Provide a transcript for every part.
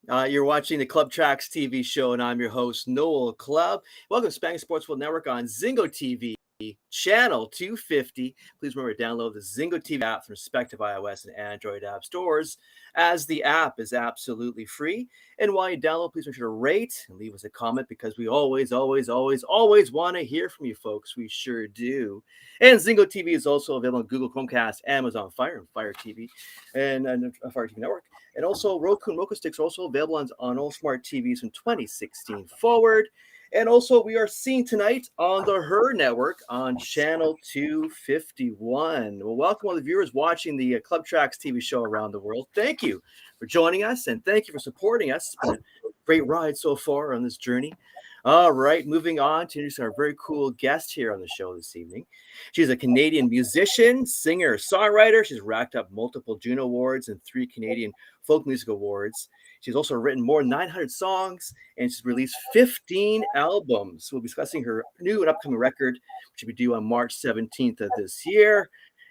You're watching the Clubb Tracks TV show, and I'm your host, Noel Clubb. Welcome to Spanish Sports World Network on Zingo TV, channel 250. Please remember to download the Zingo TV app from respective iOS and Android app stores, as the app is absolutely free. And while you download, please make sure to rate and leave us a comment because we always want to hear from you folks. We sure do. And Zingo TV is also available on Google Chromecast, Amazon Fire, and Fire TV, and Fire TV Network. And also, Roku and Roku sticks are also available on all smart TVs from 2016 forward. And also, we are seen tonight on the H.E.R network on channel 251. Well, welcome all the viewers watching the Clubb Tracks TV show around the world. Thank you for joining us, and thank you for supporting us. It's been a great ride so far on this journey. All right, moving on to introduce our very cool guest here on the show this evening. She's a Canadian musician, singer, songwriter. She's racked up multiple Juno Awards and 3 Canadian Folk Music Awards. She's also written more than 900 songs, and she's released 15 albums. We'll be discussing her new and upcoming record, which will be due on March 17th of this year.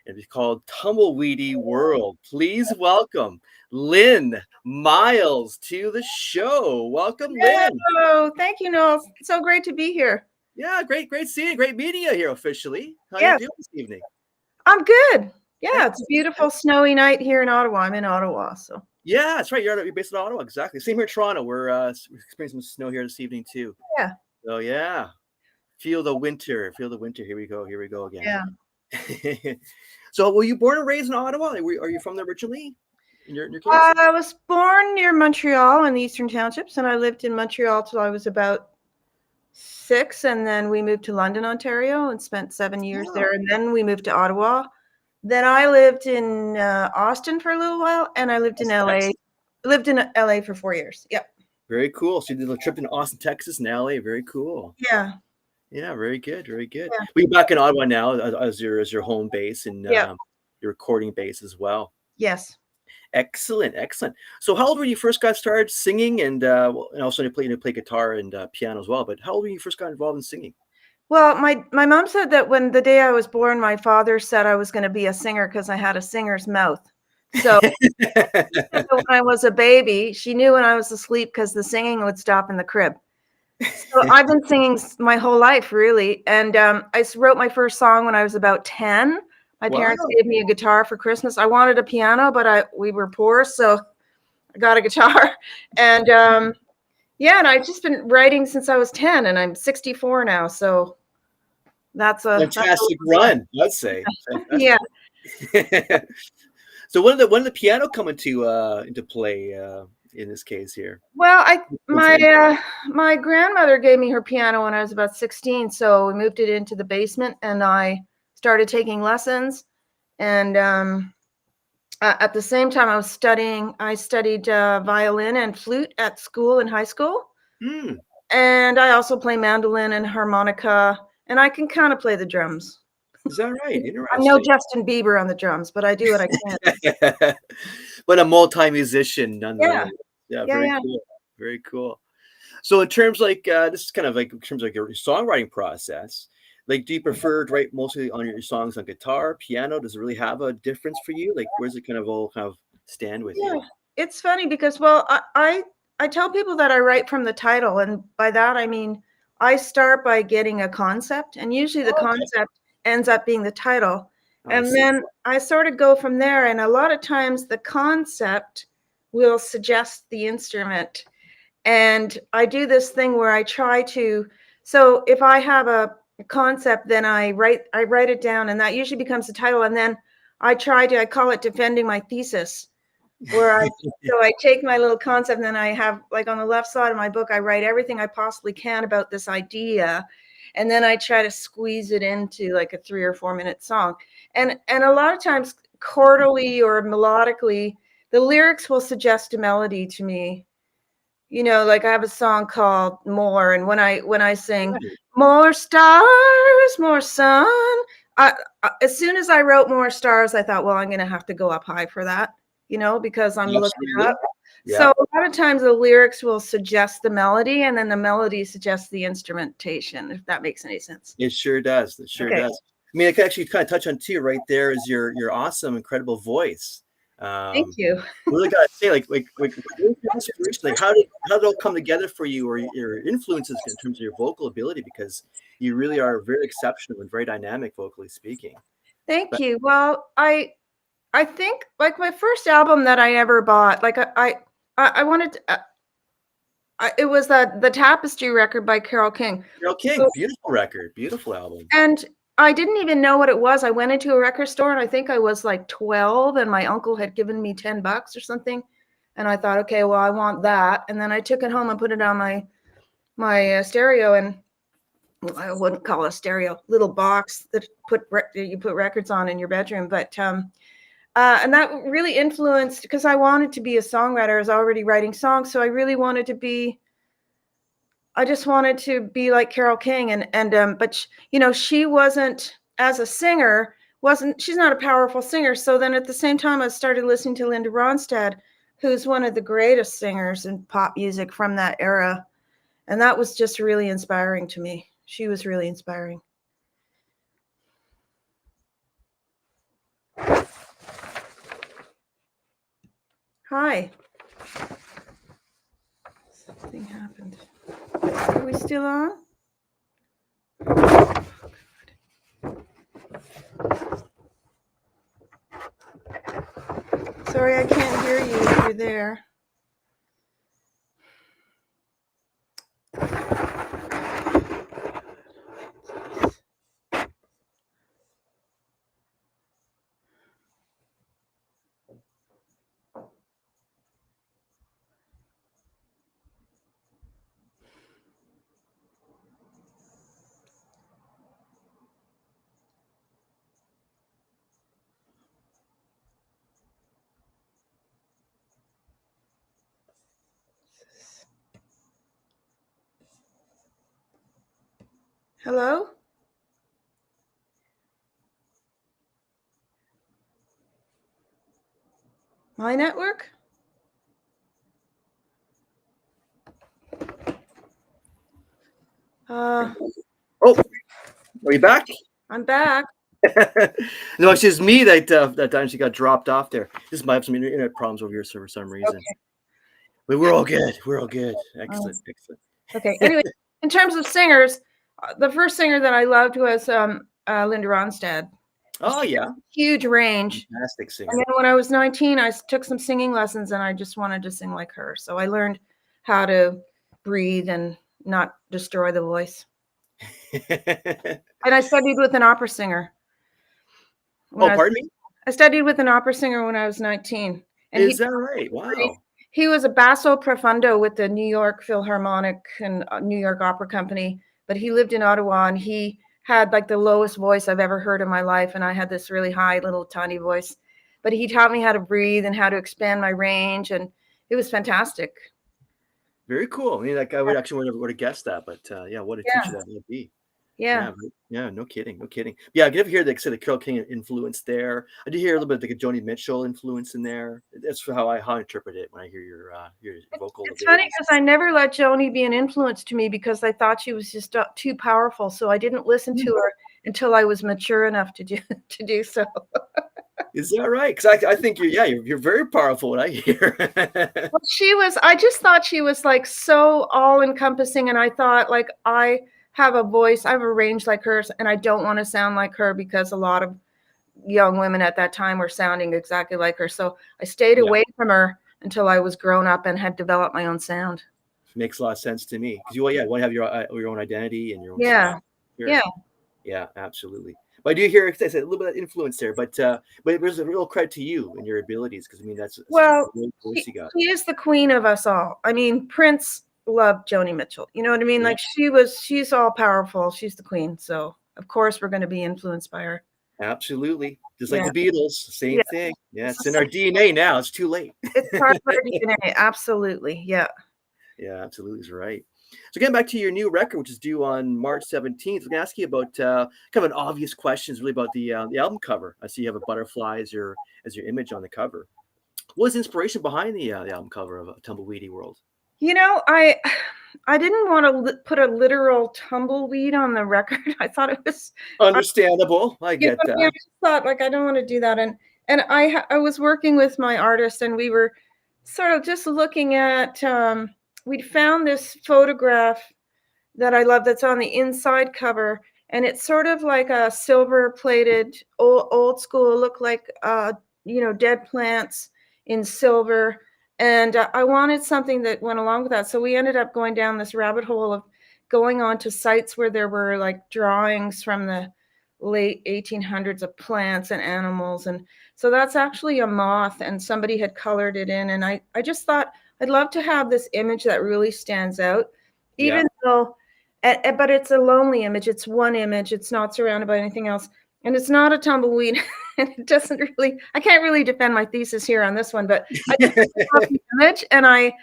And it's called Tumbleweedy World. Please welcome Lynn Miles to the show. Welcome, Lynn. Hello. Thank you, Noel. It's so great to be here. Yeah, great seeing you. Great meeting you here officially. How are you doing this evening? I'm good. Yeah, it's a beautiful snowy night here in Ottawa. I'm in Ottawa, so. Yeah, that's right. You're based in Ottawa, exactly. Same here in Toronto. We're experiencing some snow here this evening too. Yeah. So yeah, feel the winter. Here we go again. Yeah. So, were you born and raised in Ottawa? Are you from there originally? In your case? I was born near Montreal in the Eastern Townships, and I lived in Montreal till I was about 6, and then we moved to London, Ontario, and spent 7 years there, and then we moved to Ottawa. Then I lived in Austin for a little while, and I lived in LA. Lived in LA for 4 years. Yep. Very cool. So you did a trip in Austin, Texas, and LA. Very cool. Yeah. Yeah, very good. Yeah. We're back in Ottawa now as your home base and your recording base as well. Yes. Excellent. So how old were you first got started singing, and also you play guitar and piano as well? But how old were you first got involved in singing? Well, my mom said that when the day I was born, my father said I was going to be a singer because I had a singer's mouth. So when I was a baby, she knew when I was asleep because the singing would stop in the crib. So I've been singing my whole life, really. And I wrote my first song when I was about 10. My parents gave me a guitar for Christmas. I wanted a piano, but we were poor, so I got a guitar. And and I've just been writing since I was 10, and I'm 64 now. So that's a fantastic run, let's say. Yeah. So when did the piano come into play in this case here? Well, my grandmother gave me her piano when I was about 16, so we moved it into the basement, and I started taking lessons. And at the same time, I studied violin and flute at school in high school. And I also play mandolin and harmonica, and I can kind of play the drums. Is that right? Interesting. I'm no Justin Bieber on the drums, but I do what I can. But a multi-musician nonetheless. Yeah. Very cool. So in terms this is kind of like in terms of your songwriting process, like do you prefer to write mostly on your songs on guitar, piano? Does it really have a difference for you? Like where's it kind of all stand with you? It's funny because I tell people that I write from the title, and by that I mean I start by getting a concept, and usually the concept ends up being the title. And then I sort of go from there, and a lot of times the concept will suggest the instrument. And I do this thing where I try to, so if I have a concept, then I write it down, and that usually becomes the title. And then I call it defending my thesis, where I take my little concept, and then I have, like, on the left side of my book, I write everything I possibly can about this idea. And then I try to squeeze it into like a 3 or 4 minute song. And a lot of times chordally or melodically, the lyrics will suggest a melody to me. You know, like I have a song called More, and when I sing more stars, more sun, as soon as I wrote more stars, I thought, well, I'm going to have to go up high for that, you know, because I'm looking up. Yeah. So a lot of times the lyrics will suggest the melody, and then the melody suggests the instrumentation, if that makes any sense. It sure does. It sure does. I mean, I could actually kind of touch on too right there is your awesome, incredible voice. Thank you. Really gotta say, what's your inspiration? Like, how did it all come together for you, or your influences in terms of your vocal ability? Because you really are very exceptional and very dynamic, vocally speaking. Thank you. Well, I think like my first album that I ever bought, like I wanted to, it was the Tapestry record by Carole King. Carole King, beautiful record, beautiful album. And I didn't even know what it was. I went into a record store and I think I was like 12 and my uncle had given me $10 or something. And I thought, okay, well, I want that. And then I took it home and put it on my stereo, and I wouldn't call it a stereo, little box that you put records on in your bedroom. But and that really influenced, because I wanted to be a songwriter. I was already writing songs, so I really wanted to be. I just wanted to be like Carole King, but she wasn't, as a singer, she's not a powerful singer. So then at the same time, I started listening to Linda Ronstadt, who's one of the greatest singers in pop music from that era, and that was just really inspiring to me. She was really inspiring. Hi. Something happened. Are we still on? Sorry, I can't hear you if you're there. Hello? My network? Oh, are you back? I'm back. No, it's just me that time she got dropped off there. This might have some internet problems over here for some reason. Okay. But we're all good. We're all good. Excellent. Excellent. Okay. Anyway, in terms of singers, the first singer that I loved was Linda Ronstadt. Oh, yeah. Huge range. Fantastic singer. And then when I was 19, I took some singing lessons and I just wanted to sing like her. So I learned how to breathe and not destroy the voice. And I studied with an opera singer. Pardon me? I studied with an opera singer when I was 19. And Is that right? Wow. He was a basso profundo with the New York Philharmonic and New York Opera Company, but he lived in Ottawa, and he had like the lowest voice I've ever heard in my life. And I had this really high little tiny voice, but he taught me how to breathe and how to expand my range. And it was fantastic. Very cool. I mean, like, I would actually would have guessed that, but yeah, what a teacher that would be. Yeah. No kidding. Yeah, I could hear the Carole King influence there. I did hear a little bit of the Joni Mitchell influence in there. That's how I interpret it when I hear your vocal. It's funny because I never let Joni be an influence to me because I thought she was just too powerful. So I didn't listen to her until I was mature enough to do so. Is that right? Because I think you're very powerful. What I hear. Well, I just thought she was like so all encompassing, and I thought like I have a voice, I have a range like hers, and I don't want to sound like her because a lot of young women at that time were sounding exactly like her. So I stayed away from her until I was grown up and had developed my own sound. Makes a lot of sense to me because you want to have your own identity and your own sound. Sure. Yeah, absolutely. But I do hear, I said, a little bit of influence there, but there's a real credit to you and your abilities because I mean that's a great voice you got. She is the queen of us all. I mean, Prince loved Joni Mitchell. You know what I mean? Like she's all powerful. She's the queen. So of course we're going to be influenced by her. Absolutely. Just like the Beatles, same thing. Yeah, it's in our DNA now. It's too late. It's part of our DNA. Absolutely. Yeah. Yeah, absolutely is right. So getting back to your new record, which is due on March 17th, I'm going to ask you about kind of an obvious question, is really about the album cover. I see you have a butterfly as your image on the cover. What was the inspiration behind the album cover of Tumbleweedy World? You know, I didn't want to put a literal tumbleweed on the record. I thought it was understandable. I get that. I just thought like I don't want to do that, and And I was working with my artist, and we were sort of just looking at, we'd found this photograph that I love that's on the inside cover, and it's sort of like a silver plated old school look, like dead plants in silver. And I wanted something that went along with that. So we ended up going down this rabbit hole of going on to sites where there were like drawings from the late 1800s of plants and animals. And so that's actually a moth, and somebody had colored it in. And I just thought I'd love to have this image that really stands out, Yeah. even though, but it's a lonely image. It's one image. It's not surrounded by anything else. And it's not a tumbleweed. And it doesn't really, I can't really defend my thesis here on this one, but I just love the image, and I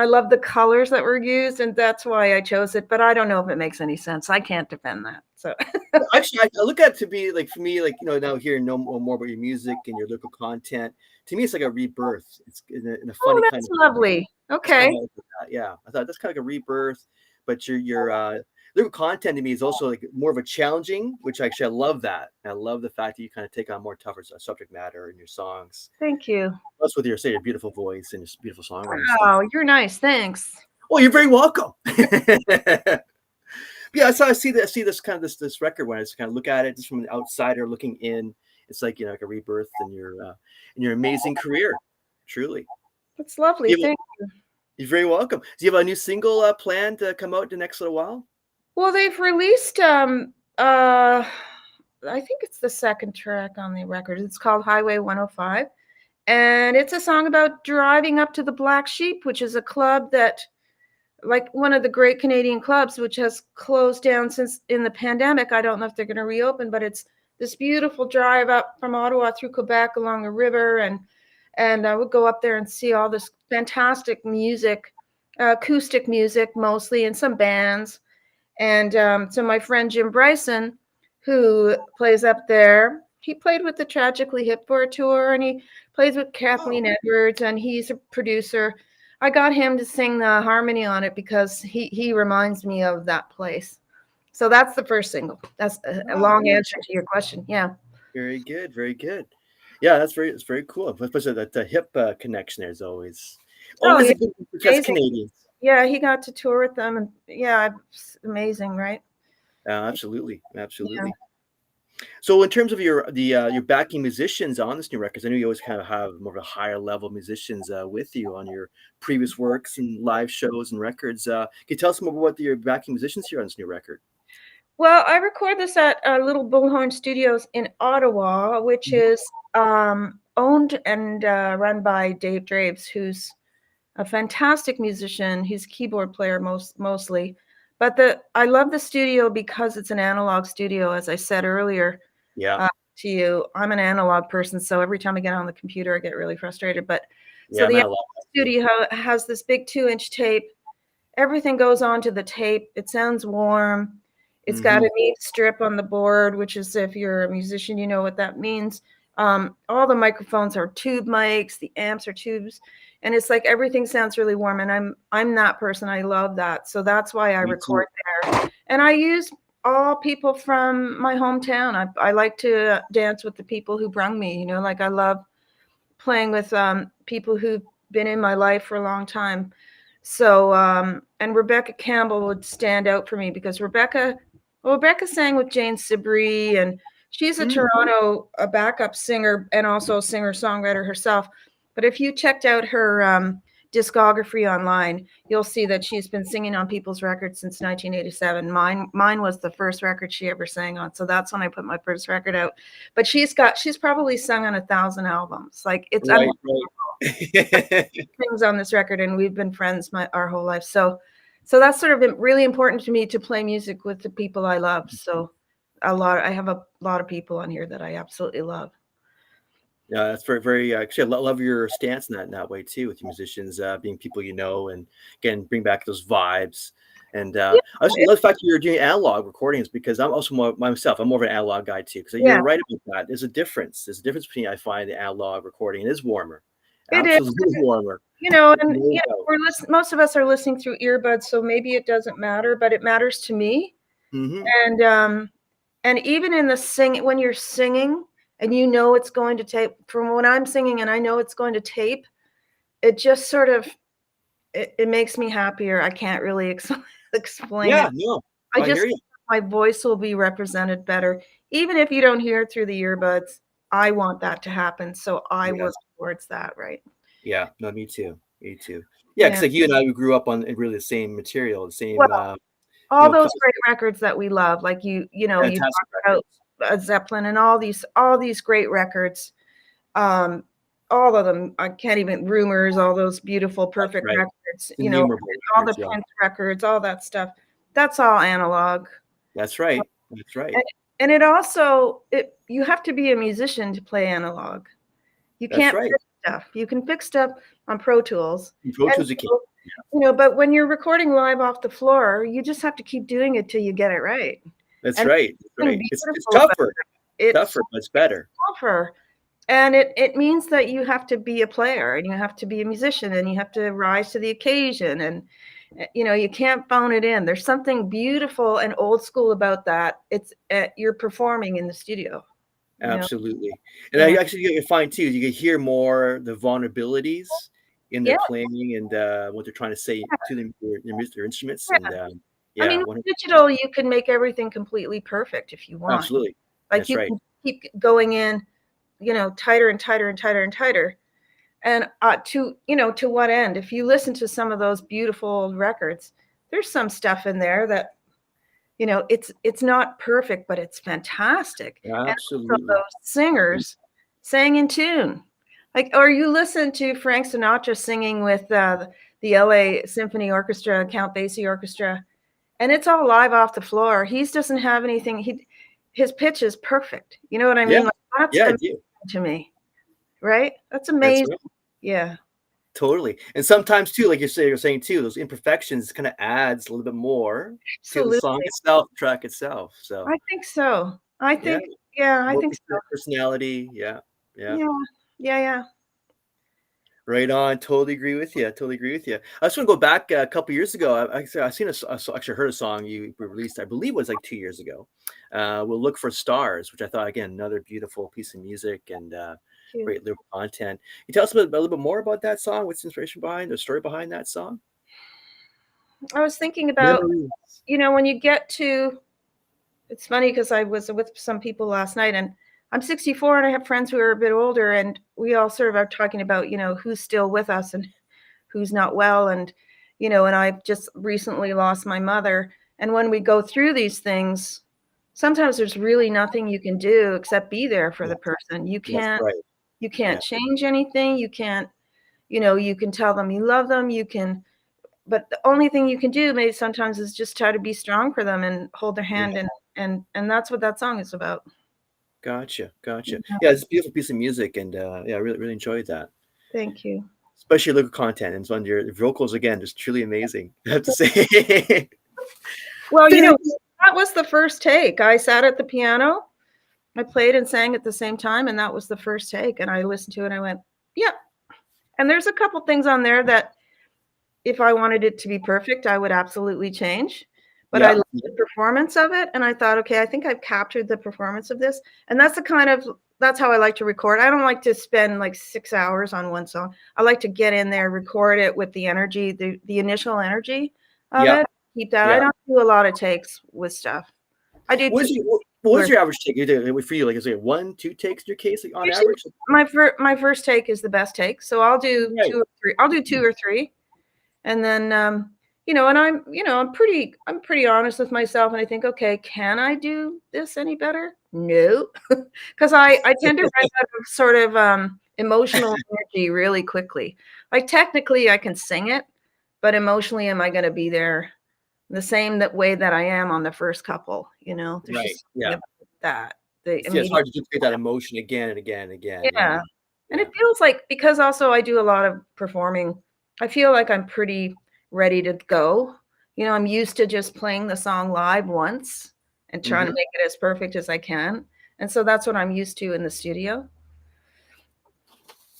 love the colors that were used, and that's why I chose it. But I don't know if it makes any sense. I can't defend that. So Actually, I look at it to be like, for me, like, now hearing more about your music and your lyrical content. To me, it's like a rebirth. It's in a funny kind that's of way. lovely. It's kind Okay. of like that. Yeah, I thought that's kind of like a rebirth. But your lyrical content to me is also like more of a challenging, which actually I love that. I love the fact that you kind of take on more tougher subject matter in your songs. Thank you. Plus with your beautiful voice and your beautiful songwriting stuff. Oh, you're nice. Thanks. Oh, you're very welcome. Yeah, so I see this kind of this record when I just kind of look at it just from an outsider looking in. It's like, like a rebirth in your amazing career. Truly. That's lovely. You have Thank You're very welcome. Do you have a new single planned to come out in the next little while? Well, they've released I think it's the second track on the record. It's called Highway 105. And it's a song about driving up to the Black Sheep, which is a club that, like, one of the great Canadian clubs, which has closed down since in the pandemic. I don't know if they're going to reopen, but it's this beautiful drive up from Ottawa through Quebec along a river. And I would go up there and see all this fantastic music, acoustic music mostly, and some bands. And so my friend Jim Bryson, who plays up there, he played with the Tragically Hip for a tour, and he plays with Kathleen Edwards, and he's a producer. I got him to sing the harmony on it because he reminds me of that place. So that's the first single. That's a long answer to your question. Yeah. Very good, very good. Yeah, it's very cool. Plus the hip connection there is always Oh, always yeah, a good one for us amazing. Canadians. Yeah, he got to tour with them, and yeah, it's amazing, right? Absolutely, absolutely. Yeah. So in terms of your backing musicians on this new record, I know you always kind of have more of a higher level musicians with you on your previous works and live shows and records. Can you tell us more about what your backing musicians here on this new record? Well, I record this at Little Bullhorn Studios in Ottawa, which is owned and run by Dave Draves, who's a fantastic musician. He's a keyboard player mostly. But I love the studio because it's an analog studio, as I said earlier. Yeah. To you, I'm an analog person, so every time I get on the computer, I get really frustrated. But so Yeah, the man, I love that. studio has this big 2-inch tape. Everything goes onto the tape. It sounds warm. It's got a neat strip on the board, which is, if you're a musician, you know what that means. All the microphones are tube mics. The amps are tubes, and it's like everything sounds really warm. And I'm that person. I love that, so that's why I record there. And I use all people from my hometown. I like to dance with the people who brung me. Like, I love playing with people who've been in my life for a long time. So and Rebecca Campbell would stand out for me because Rebecca sang with Jane Sibree, and she's a Toronto backup singer and also a singer-songwriter herself. But if you checked out her discography online, you'll see that she's been singing on people's records since 1987. Mine was the first record she ever sang on, so that's when I put my first record out. But she's probably sung on 1,000 albums. Like, it's Right. things on this record, and we've been friends our whole life. So that's sort of really important to me, to play music with the people I love. So I have a lot of people on here that I absolutely love. Yeah, that's very, very. Actually, I love your stance in that way too, with your musicians being people and again, bring back those vibes. And I also love the fact that you're doing analog recordings, because I'm also myself. I'm more of an analog guy too, because you're right about that. There's a difference. There's a difference between, I find, the analog recording. It is warmer. It Absolutely is warmer. And most of us are listening through earbuds, so maybe it doesn't matter, but it matters to me. And even in the when you're singing, and you know it's going to tape. From when I'm singing and I know it's going to tape, it just sort of it makes me happier. I can't really explain Yeah, it. no, I I hear just you. my voice will be represented better. Even if you don't hear it through the earbuds, I want that to happen, so I Yes. work towards that, right? Yeah, no, me too. Me too. Yeah, Yeah. because like you and I, we grew up on really the same material, the Well, same, all those great records that we love, like you fantastic talked about records. Zeppelin and all these great records. Um, all of them. I can't even Rumors, all those beautiful, That's perfect right. records. Innumerable All the records. Yeah, Prince records, all that stuff. That's all analog. that's right. That's right. And, and it also you have to be a musician to play analog. You That's can't right. fix stuff. You can fix stuff on Pro Tools. In Pro And Tools, you can. so, but when you're recording live off the floor, you just have to keep doing it till you get it right. That's And right. That's something right. It's beautiful about tougher, it. It's tougher, but it's better. tougher. And it means that you have to be a player and you have to be a musician and you have to rise to the occasion and you can't phone it in. There's something beautiful and old school about that. It's you're performing in the studio. Absolutely. And I Yeah. actually you find too, you can hear more the vulnerabilities in their Yeah. playing and what they're trying to say to their instruments. Yeah. And I yeah, mean, with 100%. digital, you can make everything completely perfect if you want. Absolutely. Like That's you right. can keep going in, tighter and tighter and tighter and tighter. And to what end? If you listen to some of those beautiful old records, there's some stuff in there that it's not perfect, but it's fantastic. And also Absolutely. those singers sang in tune. Like, or you listen to Frank Sinatra singing with the LA Symphony Orchestra, Count Basie Orchestra, and it's all live off the floor. He doesn't have anything. His pitch is perfect. You know what I Yeah. mean? Like, that's Yeah, I amazing do. to me, right? That's That's amazing. right. Yeah, Totally. And sometimes too, like you're saying too, those imperfections kind of adds a little bit more to the song absolutely. itself, track itself. So I think so. I yeah, think, yeah, I more think so. personality. Yeah. Yeah. Yeah, yeah, yeah. Right on. Totally agree with you. Totally agree with you. I just want to go back a couple years ago. I seen actually heard a song you released. I believe it was like 2 years ago. We'll Look for Stars, which I thought again another beautiful piece of music and Cute. great lyrical content. Can you tell us a little bit more about that song? What's the inspiration behind the story behind that song? I was thinking about, Memories. when you get to, it's funny because I was with some people last night and I'm 64 and I have friends who are a bit older and we all sort of are talking about, who's still with us and who's not well. And I just recently lost my mother. And when we go through these things, sometimes there's really nothing you can do except be there for Yeah, the person. You that's can't, right. you Yeah. can't change anything. You can't, you can tell them you love them. But the only thing you can do maybe sometimes is just try to be strong for them and hold their Yeah. hand and that's what that song is about. Gotcha. Gotcha. Yeah, Yeah, it's a beautiful piece of music, and yeah, I really enjoyed that. thank you. Especially lyrical content and on your vocals again, just truly amazing. I have to say. Well, that was the first take. I sat at the piano, I played and sang at the same time, and that was the first take. And I listened to it and I went, yeah. And there's a couple things on there that if I wanted it to be perfect, I would absolutely change. But I Yeah. loved the performance of it. And I thought, okay, I think I've captured the performance of this. And that's how I like to record. I don't like to spend like 6 hours on one song. I like to get in there, record it with the energy, the initial energy of Yeah. it. Keep that. I Yeah. don't do a lot of takes with stuff. I do two. What was your average take you did for you? Like, is it 1, 2 takes in your case, like on Usually average? my first take is the best take. So I'll do Right. 2 or 3. I'll do 2 or 3. And then and I'm pretty honest with myself and I think, okay, can I do this any better? No. Because I tend to run out of sort of emotional energy really quickly. Like technically I can sing it, but emotionally am I going to be there the same way that I am on the first couple, There's Right. just something Yeah. about that. The Yeah, it's immediate. hard to just get that emotion again and again and again. Yeah. Yeah. And Yeah. it feels like because also I do a lot of performing, I feel like I'm pretty ready to go. I'm used to just playing the song live once and trying to Hmm. make it as perfect as I can. And so that's what I'm used to in the studio.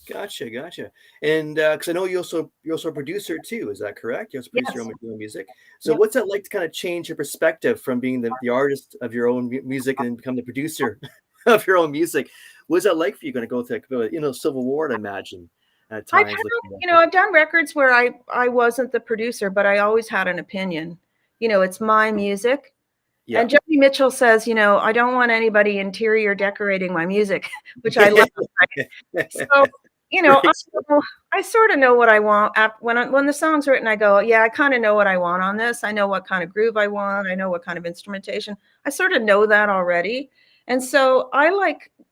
Gotcha. Gotcha. And because I know you're also a producer too. Is that correct? You also produce Yes. your own music. So Yep. what's that like to kind of change your perspective from being the artist of your own music and then become the producer of your own music? What is that like for you? Going to go through, Civil War, I imagine, at I've times. had, I've done records where I wasn't the producer, but I always had an opinion. It's my music. Yeah. And Joni Mitchell says, I don't want anybody interior decorating my music, which I love. Right? So, I sort of know what I want. When the song's written, I go, yeah, I kind of know what I want on this. I know what kind of groove I want. I know what kind of instrumentation. I sort of know that already. And so I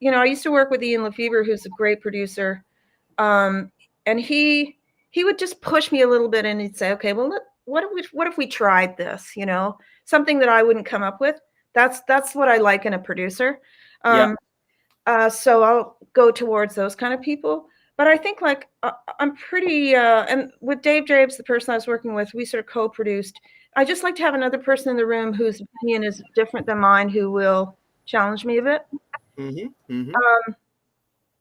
I used to work with Ian Lefebvre, who's a great producer. And he would just push me a little bit and he'd say, okay, well, what if we tried this, something that I wouldn't come up with. That's what I like in a producer. So I'll go towards those kind of people. But I think I'm pretty, and with Dave Drapes, the person I was working with, we sort of co-produced. I just like to have another person in the room whose opinion is different than mine, who will challenge me a bit.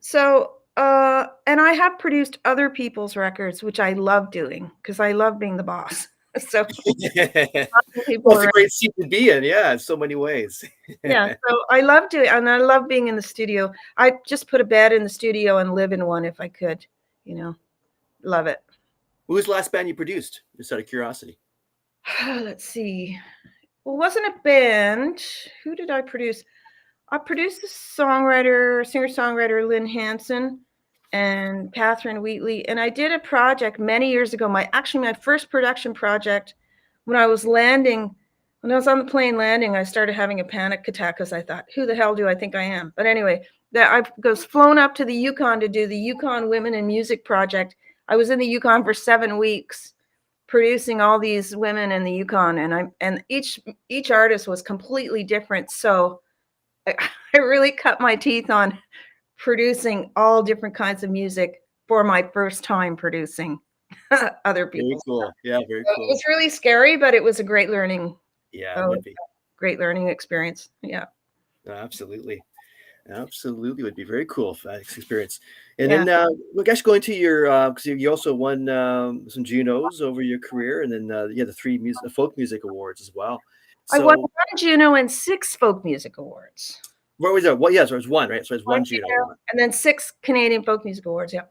So, and I have produced other people's records, which I love doing because I love being the boss. So well, it's a great seat to be in. Yeah, in so many ways. Yeah, so I love doing, and I love being in the studio. I just put a bed in the studio and live in one if I could, love it. Who was the last band you produced? Just out of curiosity. Let's see. Well, it wasn't a band. Who did I produce? I produced the singer-songwriter Lynn Hanson and Catherine Wheatley. And I did a project many years ago. My first production project, when I was on the plane landing, I started having a panic attack because I thought, who the hell do I think I am? But anyway, I was flown up to the Yukon to do the Yukon Women in Music project. I was in the Yukon for 7 weeks producing all these women in the Yukon, and each artist was completely different. So I really cut my teeth on producing all different kinds of music for my first time producing other people. Very cool. Yeah, very cool. It was really scary, but it was a great learning. Yeah, it would be. Great learning experience. Yeah. Absolutely. Absolutely would be very cool experience. And then I guess going to your because you also won some Junos over your career, and then the 3 folk music awards as well. So, I won 1 Juno and 6 folk music awards. What was that? Well, yeah, so it was 1, right? So it's 1 Juno, and then 6 Canadian folk music awards. Yeah.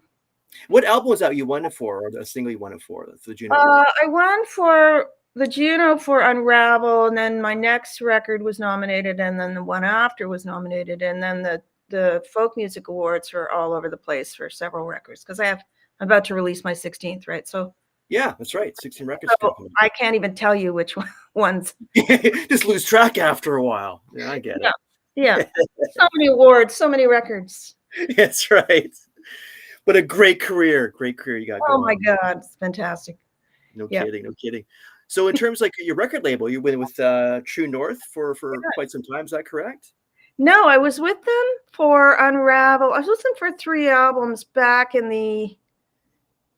What album was that you won it for, or the single you won it for the Juno? I won for the Juno for Unravel, and then my next record was nominated, and then the one after was nominated, and then the folk music awards were all over the place for several records because I'm about to release my 16th, right? So yeah, that's right, 16 records. So I can't even tell you which ones. Just lose track after a while. Yeah, I get it. Yeah, so many awards, so many records. That's right. But a great career you got going. Oh my God, it's fantastic. No kidding. So in terms like your record label, you went with True North for quite some time. Is that correct? No, I was with them for Unravel. I was with them for 3 albums back in the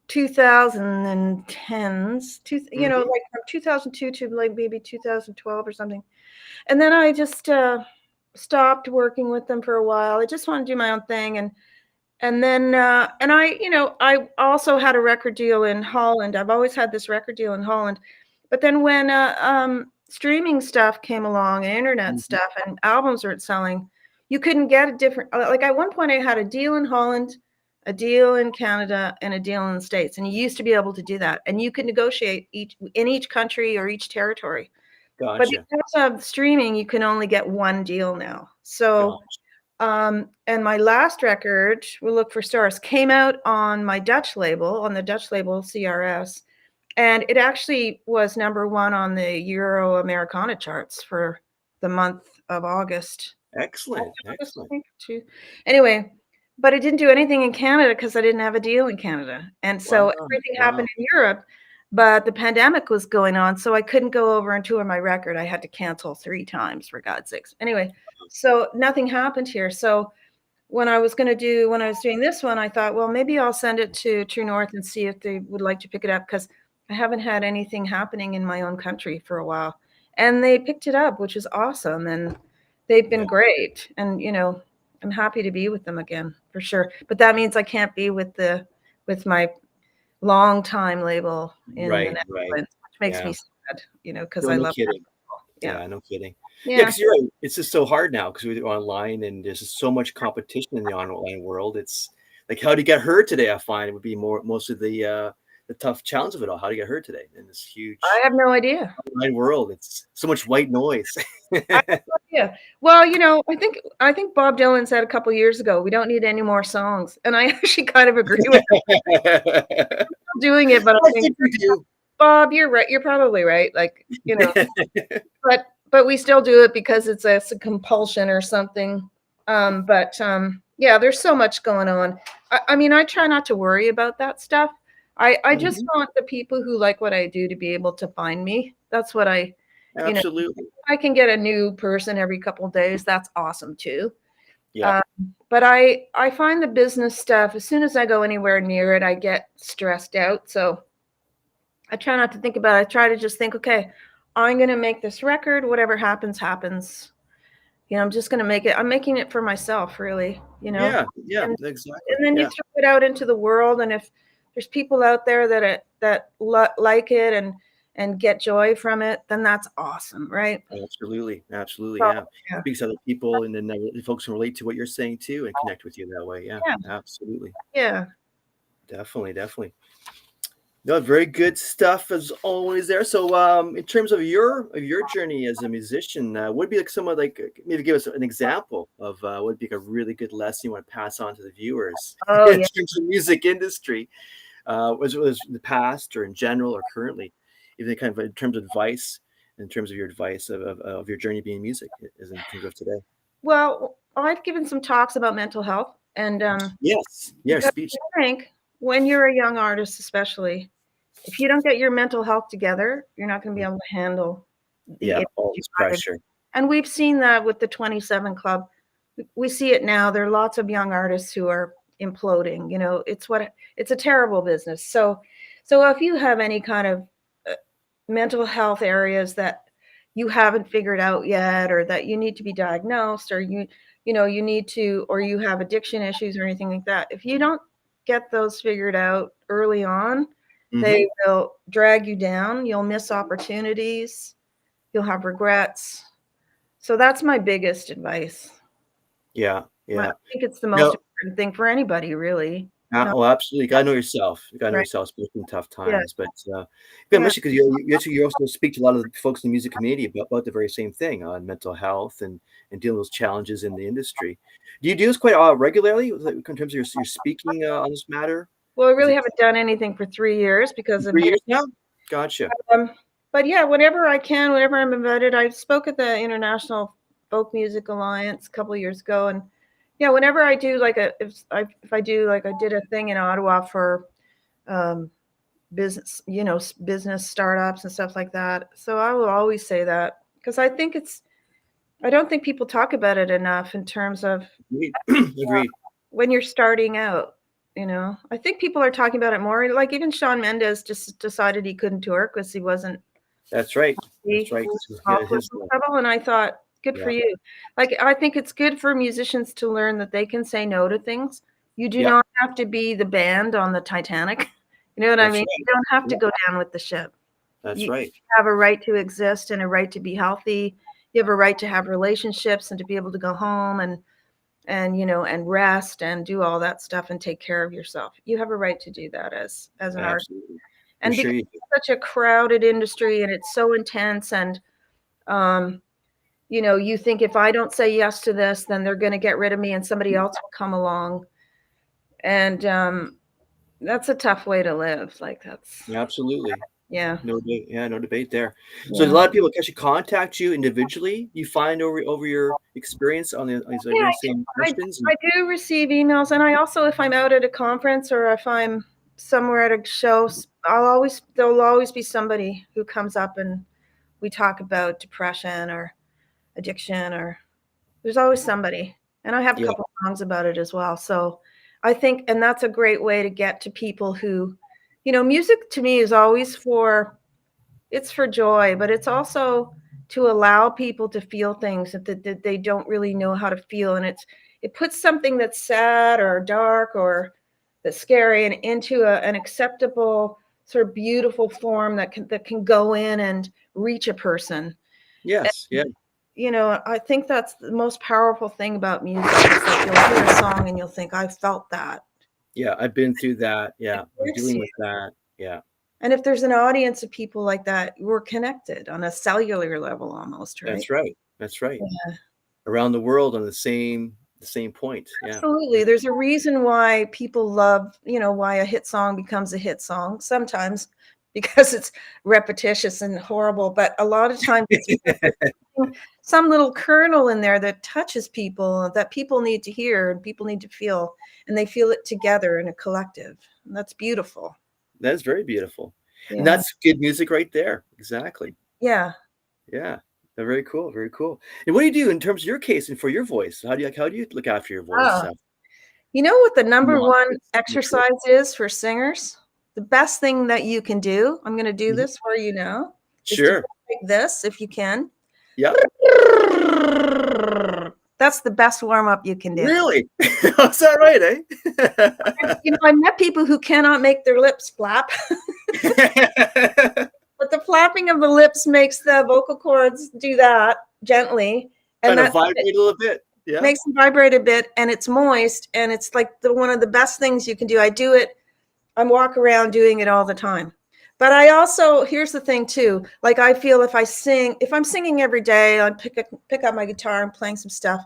2010s. Like from 2002 to like maybe 2012 or something. And then I just stopped working with them for a while. I just wanted to do my own thing, and then I also had a record deal in Holland. I've always had this record deal in Holland, but then when streaming stuff came along and internet stuff and albums weren't selling, you couldn't get a different. Like at one point, I had a deal in Holland, a deal in Canada, and a deal in the States, and you used to be able to do that, and you could negotiate in each country or each territory. Gotcha. But because of streaming, you can only get 1 deal now. So. Gotcha. And my last record, We'll Look for Stars, came out on my Dutch label, CRS. And it actually was #1 on the Euro Americana charts for the month of August. Excellent. Anyway, but it didn't do anything in Canada because I didn't have a deal in Canada. And so everything happened in Europe, but the pandemic was going on, so I couldn't go over and tour my record. I had to cancel 3 times, for God's sakes. Anyway, so nothing happened here. So when I was doing this one, I thought, well, maybe I'll send it to True North and see if they would like to pick it up, because I haven't had anything happening in my own country for a while. And they picked it up, which is awesome. And they've been great. And, I'm happy to be with them again, for sure. But that means I can't be with my long time label in the Netherlands, which makes me sad, because I love it. Yeah, no kidding. Yeah, Yeah. because you're right. It's just so hard now because we're online and there's just so much competition in the online world. It's like how to get heard today, I find would be most of the tough challenge of it all. How to get heard today in this I huge have no idea. online world. It's so much white noise. I have no idea. Well, I think Bob Dylan said a couple years ago, "We don't need any more songs," and I actually kind of agree with I doing it, but I think, think we do. Bob, you're right. You're probably right. Like, but we still do it because it's a compulsion or something. Yeah, there's so much going on. I mean, I try not to worry about that stuff. I just Mhm. want the people who like what I do to be able to find me. That's what you know, Absolutely. I can get a new person every couple of days. That's awesome too. Yeah. Um, but I find the business stuff, as soon as I go anywhere near it, I get stressed out. So I try not to think about it. I try to just think, okay, I'm going to make this record. Whatever happens, happens. I'm just going to make it. I'm making it for myself, really, Yeah. Yeah. and Exactly. then you Yeah. throw it out into the world. And if there's people out there that like it and get joy from it, then that's awesome, right? Absolutely. Absolutely. So, Yeah. yeah, Speaks to other people, and then the folks can relate to what you're saying too, and connect with you that way. Yeah. yeah, Absolutely. yeah. Definitely. Definitely. No, very good stuff as always there. So, in terms of your journey as a musician, would be like someone like maybe give us an example of would be like a really good lesson you want to pass on to the viewers Oh, in yeah. terms of music industry, was in the past or in general or currently, even kind of in terms of advice, in terms of your advice of your journey being music, as in terms of today. Well, I've given some talks about mental health, and Yes, yeah, because speech. I think when you're a young artist, especially, if you don't get your mental health together, you're not going to be able to handle the Yeah, image all you this might have. pressure. And we've seen that with the 27 Club. We see it now. There are lots of young artists who are imploding. It's a terrible business. So if you have any kind of uh, mental health areas that you haven't figured out yet, or that you need to be diagnosed, or you need to, or you have addiction issues or anything like that, if you don't get those figured out early on, Hmm. they will drag you down. You'll miss opportunities. You'll have regrets. So that's my biggest advice. Yeah, I yeah. think it's the most No, important thing for anybody, really. Not oh, absolutely. You gotta know yourself. You gotta know right. yourself, especially in tough Yeah. times. But yeah, Yeah. especially because you also speak to a lot of the folks in the music community about the very same thing on mental health and dealing with those challenges in the industry. Do you do this quite regularly, like, in terms of your speaking on this matter? Well, I Is really it haven't done anything for 3 years because of 3 years now? Gotcha. um, but yeah, whenever I can, whenever I'm invited, I spoke at the International Folk Music Alliance a couple of years ago, and yeah, whenever I do like if I do, like, I did a thing in Ottawa for um, business startups and stuff like that. So I will always say that, because I don't think people talk about it enough in terms of Agreed. Agreed. when you're starting out. I think people are talking about it more. Like, even Shawn Mendes just decided he couldn't tour because he wasn't That's right. That's he right. was 'Cause, yeah, off with some trouble, and I thought, good for yeah, you. Like, I think it's good for musicians to learn that they can say no to things. You do yeah. not have to be the band on the Titanic. You know what I That's mean? right. You don't have to Yeah, go down with the ship. that's You right. have a right to exist and a right to be healthy. You have a right to have relationships and to be able to go home and rest and do all that stuff and take care of yourself. You have a right to do that as an artist. Absolutely. For And sure because you do. it's such a crowded industry and it's so intense, and um, you think, if I don't say yes to this, then they're going to get rid of me and somebody else will come along. And that's a tough way to live. Like, Absolutely. yeah, No debate there. So a yeah. lot of people actually contact you individually, you find over your experience on these Yeah, very same questions? I And do receive emails, and I also, if I'm out at a conference or if I'm somewhere at a show, there'll always be somebody who comes up and we talk about depression or addiction, or there's always somebody. And I have a yeah, couple songs about it as well. So I think, and that's a great way to get to people who, music to me is always it's for joy, but it's also to allow people to feel things that they don't really know how to feel. And it puts something that's sad or dark or that's scary and into an acceptable, sort of beautiful form that can go in and reach a person. Yes. Yeah. You know, I think that's the most powerful thing about music is that you'll hear a song and you'll think, I felt that. Yeah. I've been through that. It Yeah. I'm hurts dealing you. with that. Yeah. And if there's an audience of people like that, we're connected on a cellular level almost, right? That's right. That's right. Yeah. Around the world on the same point. Yeah. Absolutely. There's a reason why people love, you know, why a hit song becomes a hit song sometimes because it's repetitious and horrible, but a lot of times it's because there's some little kernel in there that touches people that people need to hear and people need to feel, and they feel it together in a collective. And that's beautiful. That's very beautiful. And Yeah. that's good music right there. Exactly. Yeah. Yeah. Very cool. Very cool. And what do you do in terms of your case and for your voice? How do you look after your voice? Oh, you know what the Come number on, one please. exercise is for singers? The best thing that you can do, I'm going to do Mhm. this for you now, is to go Sure. like this if you can. Yeah. That's the best warm up you can do. Really? Is that right, eh? You know, I met people who cannot make their lips flap, but the flapping of the lips makes the vocal cords do that gently, and Kind of that vibrate a little bit. Yeah. makes them vibrate a bit, and it's moist, and it's like one of the best things you can do. I do it. I walk around doing it all the time. But I also, here's the thing too, like I feel if I'm singing every day, I pick up my guitar and playing some stuff,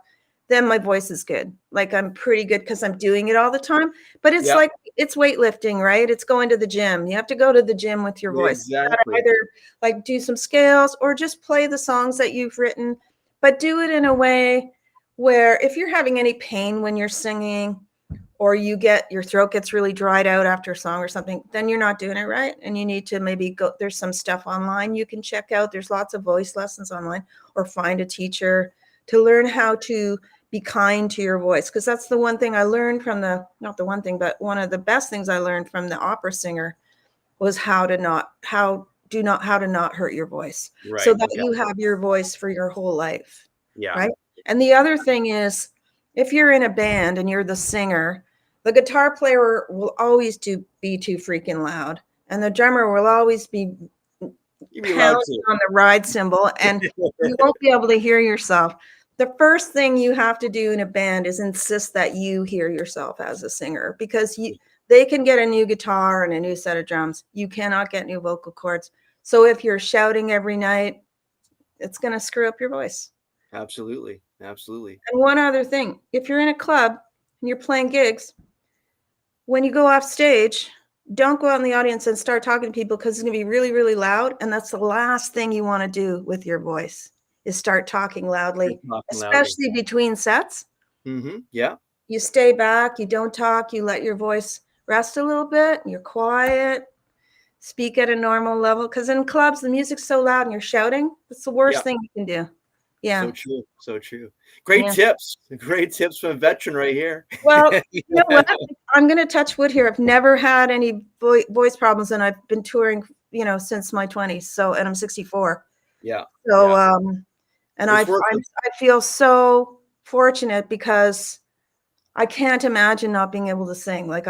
then my voice is good. Like I'm pretty good because I'm doing it all the time. But it's Yeah. like it's weightlifting, right? It's going to the gym. You have to go to the gym with your voice. You gotta Exactly. either like do some scales or just play the songs that you've written, but do it in a way where if you're having any pain when you're singing, or your throat gets really dried out after a song or something, then you're not doing it right. And you need to maybe go, there's some stuff online you can check out. There's lots of voice lessons online, or find a teacher to learn how to be kind to your voice. Cause that's the one thing I learned from not the one thing, but one of the best things I learned from the opera singer was how to not hurt your voice so Right. that Okay. you have your voice for your whole life. Yeah. Right. And the other thing is, if you're in a band and you're the singer, the guitar player will always be too freaking loud, and the drummer will always be You'd be allowed pounding on the ride cymbal, and you to. won't be able to hear yourself. The first thing you have to do in a band is insist that you hear yourself as a singer, because they can get a new guitar and a new set of drums. You cannot get new vocal cords. So if you're shouting every night, it's going to screw up your voice. Absolutely. Absolutely. And one other thing, if you're in a club and you're playing gigs, when you go off stage, don't go out in the audience and start talking to people, because it's going to be really, really loud. And that's the last thing you want to do with your voice, is start talking loudly, You're talking loudly. especially between sets. Mm-hmm. Yeah. You stay back, you don't talk, you let your voice rest a little bit, you're quiet, speak at a normal level. Because in clubs, the music's so loud and you're shouting. It's the worst Yeah. thing you can do. Yeah. So true. So true. Great Yeah. tips. Great tips from a veteran right here. Well, you know what? I'm going to touch wood here. I've never had any voice problems, and I've been touring, you know, since my 20s. So, and I'm 64. Yeah. So, Yeah. and It's worth it. I feel so fortunate, because I can't imagine not being able to sing. Like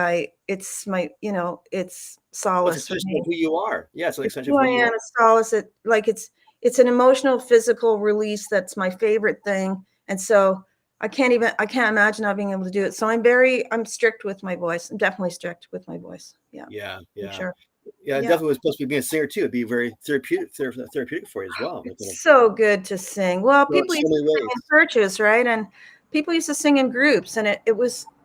it's my, you know, it's Well, it's solace an for extension me. of who you are. Yeah, it's an It's extension who of I who you am, are. a solace. It's an emotional, physical release. That's my favorite thing. And so I can't imagine not being able to do it. So I'm strict with my voice. I'm definitely strict with my voice. Yeah, Yeah, for yeah. sure. Yeah, it Yeah. definitely was supposed to be being a singer too. It'd be very therapeutic for you as well. It's so good to sing. Well, people So used to many sing in ways. churches, right? And people used to sing in groups, and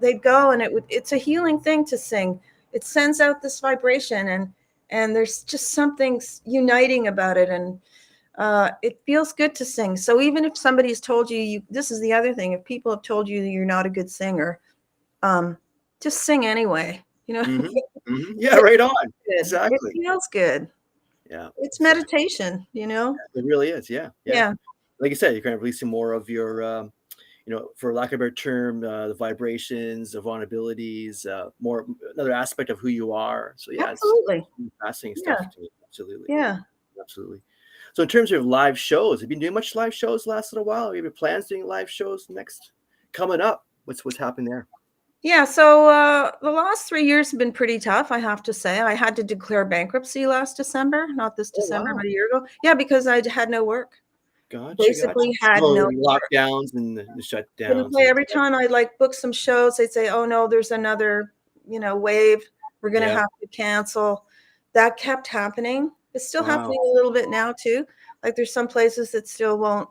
they'd go, and it's a healing thing to sing. It sends out this vibration, and there's just something uniting about it, and it feels good to sing. So even if somebody's told you, this is the other thing, if people have told you that you're not a good singer, just sing anyway. You know, Mm-hmm. Mm-hmm. Yeah, right on. good. It Exactly. feels good. Yeah, It's exactly. meditation, you know? It really is. Yeah, yeah. Yeah, Like you said, you're kind of releasing more of your, for lack of a better term, the vibrations, the vulnerabilities, more another aspect of who you are. So yeah, it's absolutely. fascinating stuff Yeah, to me. Absolutely, yeah. absolutely. So in terms of live shows, have you been doing much live shows the last little while? Have you have plans doing live shows next coming up? What's happening there? Yeah, so the last 3 years have been pretty tough, I have to say. I had to declare bankruptcy last December, not this Oh December, wow. but a year ago. Yeah, because I had no work. basically had no lockdowns and the couldn't shutdowns. play. Every time I like book some shows, they'd say, "Oh no, there's another, wave. We're gonna have to cancel." That kept happening. It's still happening a little bit now too. Like there's some places that still won't.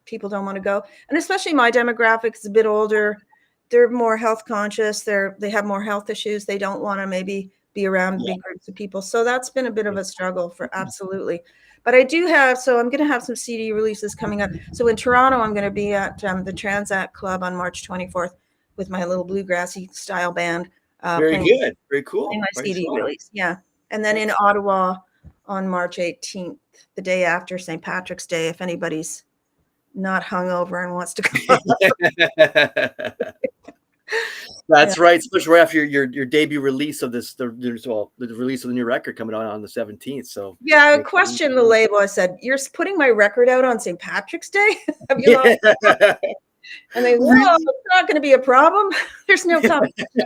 People don't want to go, and especially my demographic is a bit older. They're more health conscious. They have more health issues. They don't want to maybe be around big groups of people. So that's been a bit of a struggle for absolutely. But I do have, so I'm going to have some CD releases coming up. So in Toronto, I'm going to be at the Transat Club on March 24th with my little bluegrassy style band. Very good. Very cool. My CD release. Yeah. And then in Ottawa on March 18th, the day after St. Patrick's Day, if anybody's not hungover and wants to come. That's right, especially right after your debut release of this, the release of the new record coming on the 17th. So I questioned the label. I said, "You're putting my record out on St. Patrick's Day? Have you lost?" And they, "No, it's not going to be a problem. There's no competition."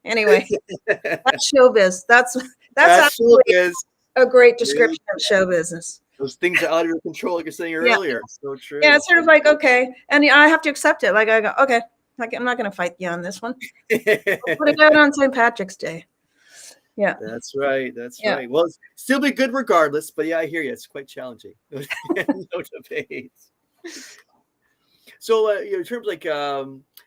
Anyway, that's showbiz. That's showbiz. A great description of show business. Those things are out of your control, like you're saying earlier. So true. Yeah, it's sort of like, okay. And I have to accept it. Like I go, okay, I'm not going to fight you on this one. I'll put it out on St. Patrick's Day. Yeah. That's right. Right. Well, it's still be good regardless, but I hear you. It's quite challenging. No debate. So in terms like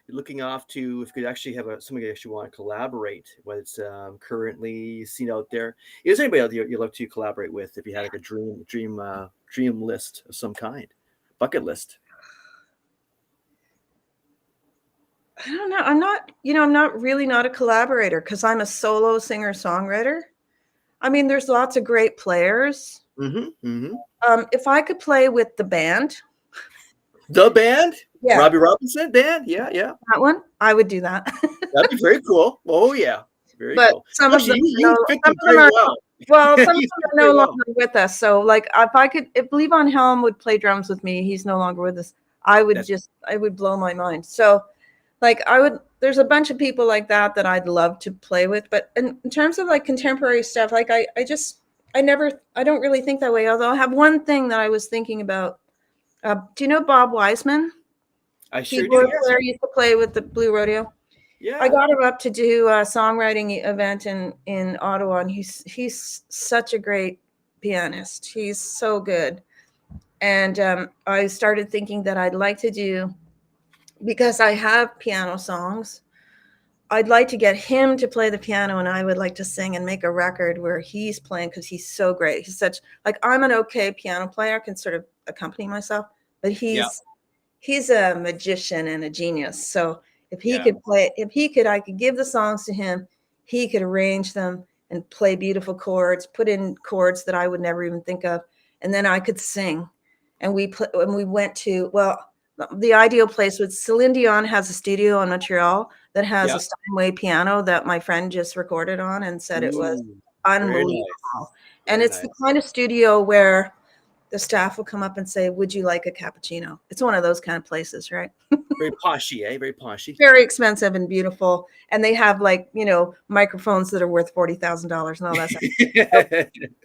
looking off to if you could actually have somebody you actually want to collaborate, whether it's currently seen out there, is there anybody you'd love to collaborate with if you had like a dream list of some kind, bucket list? I don't know. I'm not a collaborator because I'm a solo singer songwriter. I mean, there's lots of great players. If I could play with the band. The band? Yeah. Robbie Robinson band? Yeah. That one? I would do that. That'd be very cool. Oh, yeah. Very cool. Some of them, some of them are no longer with us. So, like, if Levon Helm would play drums with me, he's no longer with us. I would blow my mind. So, like, there's a bunch of people like that I'd love to play with. But in terms of like contemporary stuff, like, I don't really think that way. Although I have one thing that I was thinking about. Do you know Bob Wiseman? I sure do. Yes. He used to play with the Blue Rodeo. Yeah. I got him up to do a songwriting event in Ottawa, and he's such a great pianist. He's so good. And I started thinking that I'd like to do, because I have piano songs, I'd like to get him to play the piano, and I would like to sing and make a record where he's playing, because he's so great. He's I'm an okay piano player, I can sort of accompany myself, but he's a magician and a genius. So if he could play, I could give the songs to him, he could arrange them and play beautiful chords, put in chords that I would never even think of, and then I could sing. And we went to, the ideal place was Celine Dion has a studio in Montreal that has a Steinway piano that my friend just recorded on and said it was unbelievable. Nice. And it's the kind of studio where the staff will come up and say, "Would you like a cappuccino?" It's one of those kind of places, right? Very poshy, Very poshy. Very expensive and beautiful. And they have microphones that are worth $40,000 and all that stuff.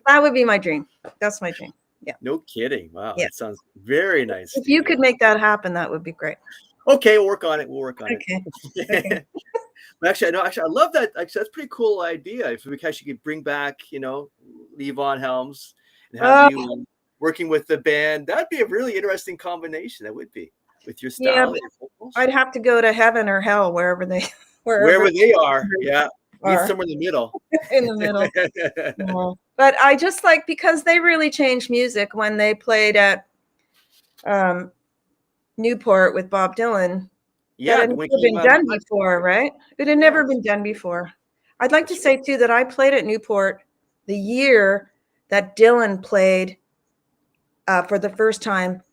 That would be my dream. That's my dream. Yeah. No kidding. Wow. Yeah. That sounds very nice. If you could make that happen, that would be great. Okay, we'll work on it. Okay. Actually, I love that. Actually, that's a pretty cool idea. If we actually could bring back, Levon Helms and have you working with the band, that'd be a really interesting combination. That would be with your style. Yeah, I'd have to go to heaven or hell, wherever they are. Yeah. Meet somewhere in the middle. In the middle. Yeah. But I just because they really changed music when they played at Newport with Bob Dylan. Yeah, it had never been done before, right? It had never been done before. I'd like to say too that I played at Newport the year that Dylan played for the first time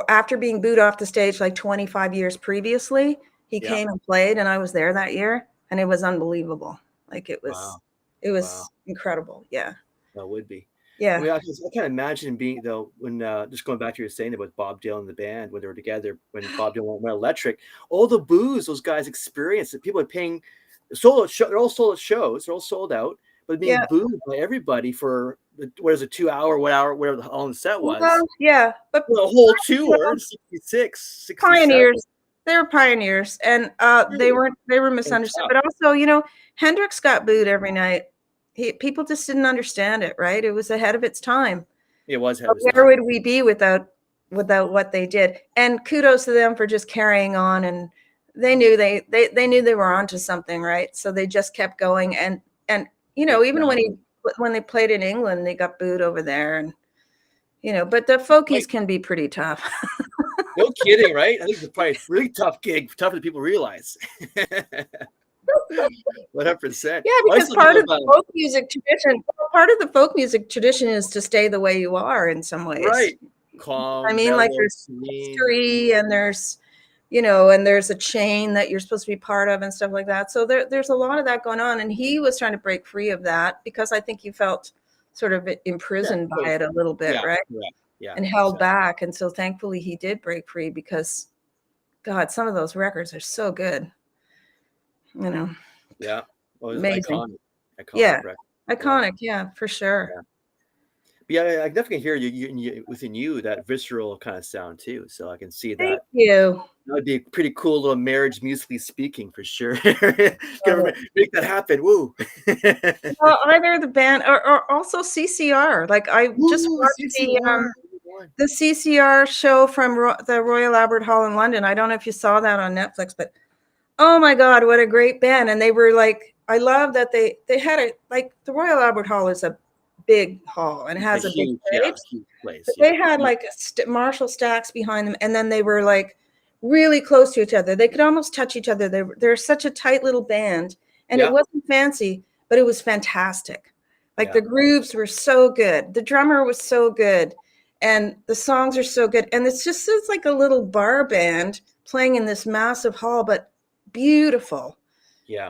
after being booed off the stage 25 years previously. He came and played, and I was there that year, and it was unbelievable. It was incredible. Yeah. That would be. Yeah. I mean, I can't imagine being when just going back to your saying about Bob Dylan and the band when they were together, when Bob Dylan went electric, all the booze those guys experienced, that people are paying solo show, they're all sold at shows, they're all sold out. but being booed by everybody for what is it, 2 hour, 1 hour, whatever the all the set was. Well, yeah, but The whole tour, 66, 67. pioneers. They were pioneers, and they were misunderstood. But also, Hendrix got booed every night. People just didn't understand it, right? It was ahead of its time. It was ahead of its time. Where would we be without what they did? And kudos to them for just carrying on. And they knew they knew they were onto something, right? So they just kept going. And even when they played in England, they got booed over there. And but the folkies can be pretty tough. No kidding, right? I think it's probably a really tough gig, tougher than people realize. 100%. Yeah, because part of the folk music tradition is to stay the way you are in some ways. Right. Calm. I mean, like there's history and there's, and there's a chain that you're supposed to be part of and stuff like that. So there's a lot of that going on. And he was trying to break free of that because I think he felt sort of imprisoned by it a little bit, right? Yeah, and held back. And so thankfully he did break free because, God, some of those records are so good. Yeah. Well, amazing. Iconic. Iconic. Yeah, for sure. Yeah, I definitely hear you within you that visceral kind of sound too. So I can see that. Thank you. That would be a pretty cool little marriage, musically speaking, for sure. Make that happen. Woo. Well, either the band or also CCR. Like I just watched the CCR show from the Royal Albert Hall in London. I don't know if you saw that on Netflix, but oh my God, what a great band. And they were like, I love that they had the Royal Albert Hall is a big hall and it has a big stage. Huge place. They had like Marshall stacks behind them, and then they were like really close to each other. They could almost touch each other. They're such a tight little band, and it wasn't fancy, but it was fantastic. Like the grooves were so good. The drummer was so good, and the songs are so good. And it's like a little bar band playing in this massive hall, but beautiful. Yeah.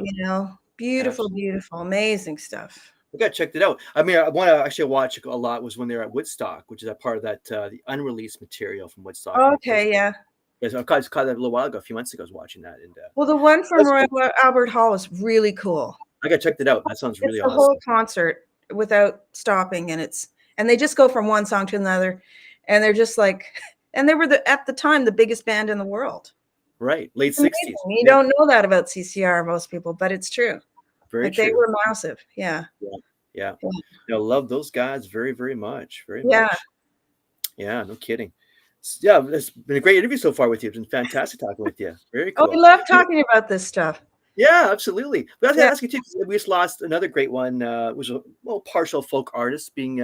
Beautiful, beautiful, amazing stuff. I got checked it out. I mean, I want to actually watch a lot was when they were at Woodstock, which is a part of that the unreleased material from Woodstock. Okay, yeah. I caught that a little while ago, a few months ago. I was watching that. And well, the one from Royal Albert Hall is really cool. I got checked it out. That sounds really awesome. It's a whole concert without stopping, and they just go from one song to another, and they're just like, and they were at the time the biggest band in the world. Right, late 60s. You don't know that about CCR, most people, but it's true. Very true. They were massive. Yeah. I love those guys very, very much. Very much. Yeah, no kidding. Yeah, it's been a great interview so far with you. It's been fantastic talking with you. Very cool. Oh, we love talking about this stuff. Yeah, absolutely. But I was going to ask you too, because we just lost another great one, which was a partial folk artist, being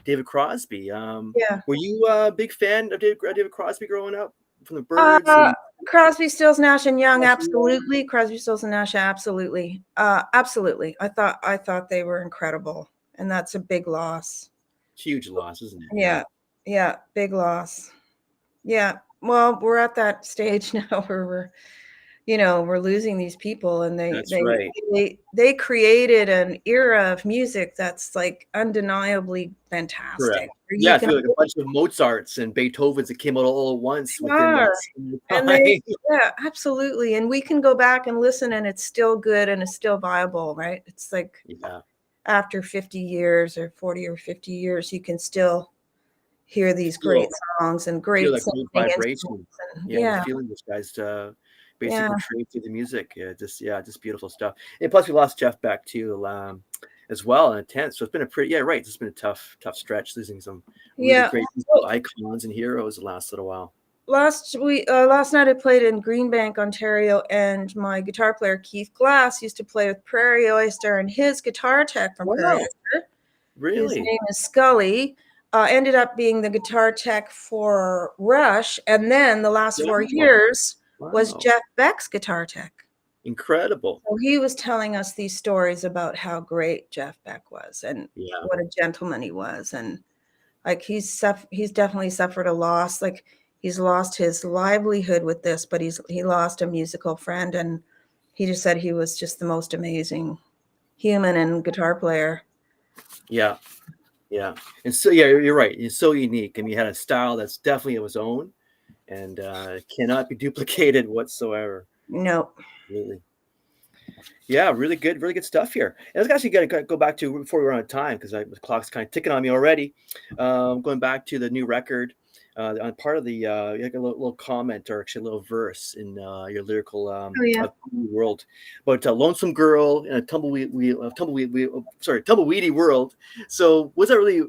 David Crosby. Were you a big fan of David Crosby growing up from the Byrds? Crosby, Stills, Nash and Young, absolutely. Crosby, Stills and Nash, absolutely. Absolutely. I thought they were incredible, and that's a big loss. Huge loss, isn't it? Yeah, big loss. Yeah. Well, we're at that stage now where we're losing these people, and they created an era of music that's like undeniably fantastic. Correct. Yeah, I feel like a bunch of Mozarts and Beethovens that came out all at once within that yeah, absolutely. And we can go back and listen, and it's still good and it's still viable, right? It's like after 50 years or 40 or 50 years, you can still hear these great songs and great vibrations. Feeling this guy's basically portrayed through the music. Just beautiful stuff. And plus we lost Jeff Beck too as well in a tent. So it's been it's been a tough stretch, losing some really great icons and heroes the last little while. Last night I played in Greenbank, Ontario, and my guitar player Keith Glass used to play with Prairie Oyster, and his guitar tech from Prairie Oyster, his name is Scully, ended up being the guitar tech for Rush, and then the last 4 years was Jeff Beck's guitar tech. Incredible. So he was telling us these stories about how great Jeff Beck was and what a gentleman he was, and like he's definitely suffered a loss. Like he's lost his livelihood with this, but he lost a musical friend, and he just said he was just the most amazing human and guitar player. Yeah. And so you're right. He's so unique, and he had a style that's definitely of his own, and cannot be duplicated whatsoever. No. Really. Yeah, really good stuff here. And I was actually going to go back to before we run out of time because the clock's kind of ticking on me already. Going back to the new record, on part of the you had a little comment or actually a little verse in your lyrical Oh yeah. world about a lonesome girl in a tumbleweedy world. So, what's that really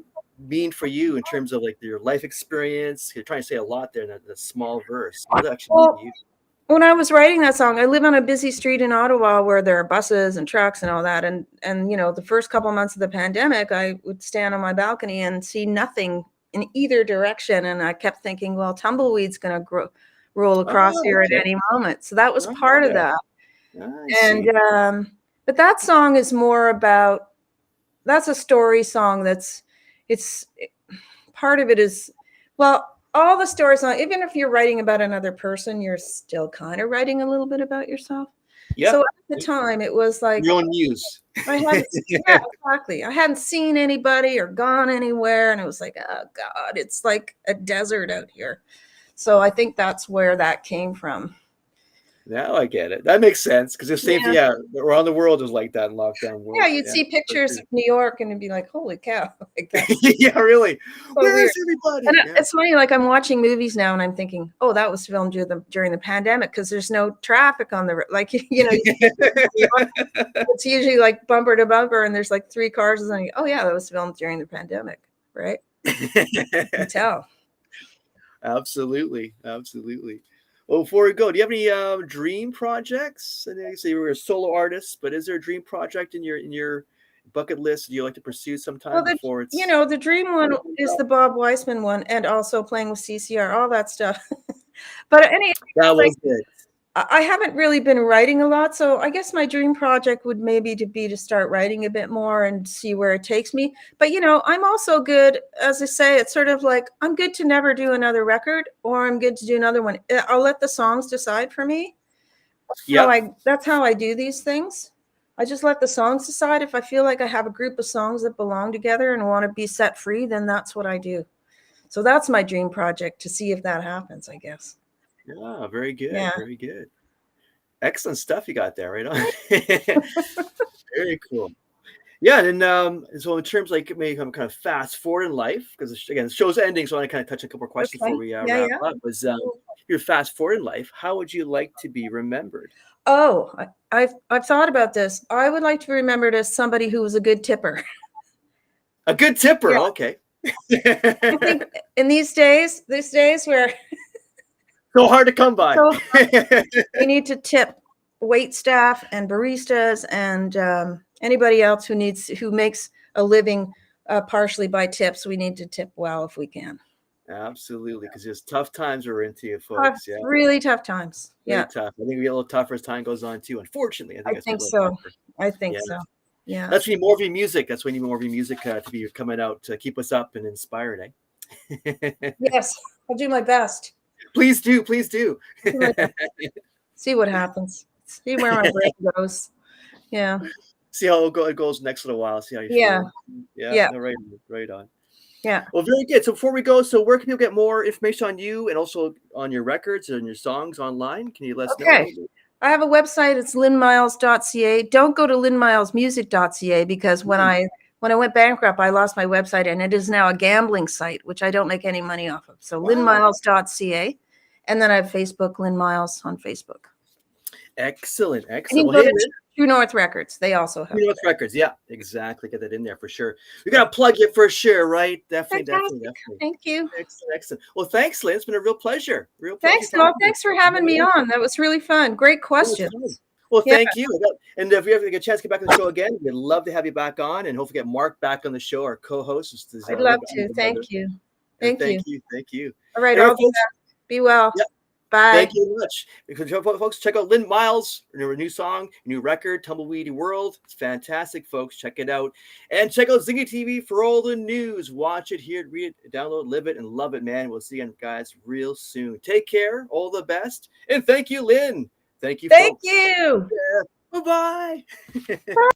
mean for you in terms of like your life experience? You're trying to say a lot there in that small verse. What does that actually mean to Well, you? when I was writing that song, I live on a busy street in Ottawa where there are buses and trucks and all that. And the first couple months of the pandemic, I would stand on my balcony and see nothing in either direction. And I kept thinking, well, tumbleweed's going to roll across Oh, here at okay. any moment. So that was Oh, part of yeah. that. I And see. but that song is more about, that's a story song. It's part of it is, well, all the stories on, even if you're writing about another person, you're still kind of writing a little bit about yourself. So Yep. at the time, it was like Your own muse. I hadn't, yeah, exactly. I hadn't seen anybody or gone anywhere, and it was like, oh God, it's like a desert out here. So I think that's where that came from. Now I get it. That makes sense because the same thing. Yeah. Yeah, around the world was like that in lockdown Yeah, world. you'd Yeah, see for pictures sure. of New York and it'd be like, holy cow, like that. Yeah, really. So Where weird. is everybody? And Yeah. it's funny, like I'm watching movies now and I'm thinking, oh, that was filmed during the pandemic because there's no traffic on the, like, you see pictures of New York, it's usually like bumper to bumper and there's like 3 cars and then, oh yeah, that was filmed during the pandemic, right? You can tell. Absolutely, absolutely. Well, before we go, do you have any dream projects? I know you say you were a solo artist, but is there a dream project in your bucket list you like to pursue sometime Well, before it's? the dream one is the Bob Weissman one and also playing with CCR, all that stuff. But That like, was it. I haven't really been writing a lot, so I guess my dream project would maybe to start writing a bit more and see where it takes me. But I'm also good, as I say, it's sort of like I'm good to never do another record, or I'm good to do another one. I'll let the songs decide for me. Yep. That's how I do these things. I just let the songs decide. If I feel like I have a group of songs that belong together and want to be set free, then that's what I do. So that's my dream project, to see if that happens, I guess. Yeah, very good, Yeah. very good. Excellent stuff you got there, right on. Very cool. Yeah, and so in terms like maybe I'm kind of fast forward in life because again the show's ending, so I want to kind of touch a couple of questions before Okay. we Yeah, wrap yeah. up. Was you're fast forward in life, how would you like to be remembered? Oh, I've thought about this. I would like to be remembered as somebody who was a good tipper. A good tipper, Yeah. okay. I think in these days where So hard to come by. so we need to tip wait staff and baristas and anybody else who makes a living partially by tips. We need to tip well if we can. Absolutely, because there's tough times we're into, you folks. Yeah, Really tough times. very Yeah, tough. I think we get a little tougher as time goes on too. Unfortunately, I I think it's think getting a little so. tougher. I think Yeah, so. Yeah. that's we need more of your music. That's we need more of your music to be coming out to keep us up and inspired, eh? Yes, I'll do my best. Please do, please do. I'll do my best. See what happens. See where my brain goes. Yeah. See how it goes next little while. See how you Yeah. feel. Yeah, Yeah. no, right on. Yeah. Well, very good. So before we go, so where can people get more information on you and also on your records and your songs online? Can you let us know? Okay. I have a website. It's lynnmiles.ca. Don't go to lynnmilesmusic.ca because when I went bankrupt, I lost my website and it is now a gambling site, which I don't make any money off of. So Wow. lynnmiles.ca. And then I have Facebook, Lynn Miles on Facebook. Excellent, And you excellent. can Well, go hey, to Lynn, True North Records. They also have. New York records. Yeah, exactly. Get that in there for sure. We got to plug it for sure, right? Definitely, definitely, Fantastic. definitely. Thank you. Excellent, excellent. Well, thanks, Lynn. It's been a real pleasure. Real pleasure Thanks, talking Noel. to you. Thanks for having me on. That was really fun. Great No, it's fun. questions. Well, Yeah. thank you. And if you ever get a chance to get back on the show again, we'd love to have you back on and hopefully get Mark back on the show, our co-host. I'd love to. Thank you. And Thank you. thank you. All right. And All our the folks, best. Be well. yeah, Bye. thank you very much. Because folks, check out Lynn Miles, her new song, new record, Tumbleweedy World. It's fantastic, folks. Check it out. And check out Zingy TV for all the news. Watch it, hear it, read it, download, live it, and love it, man. We'll see you guys real soon. Take care. All the best. And thank you, Lynn. Thank you, Thank folks. you. Yeah. Bye-bye.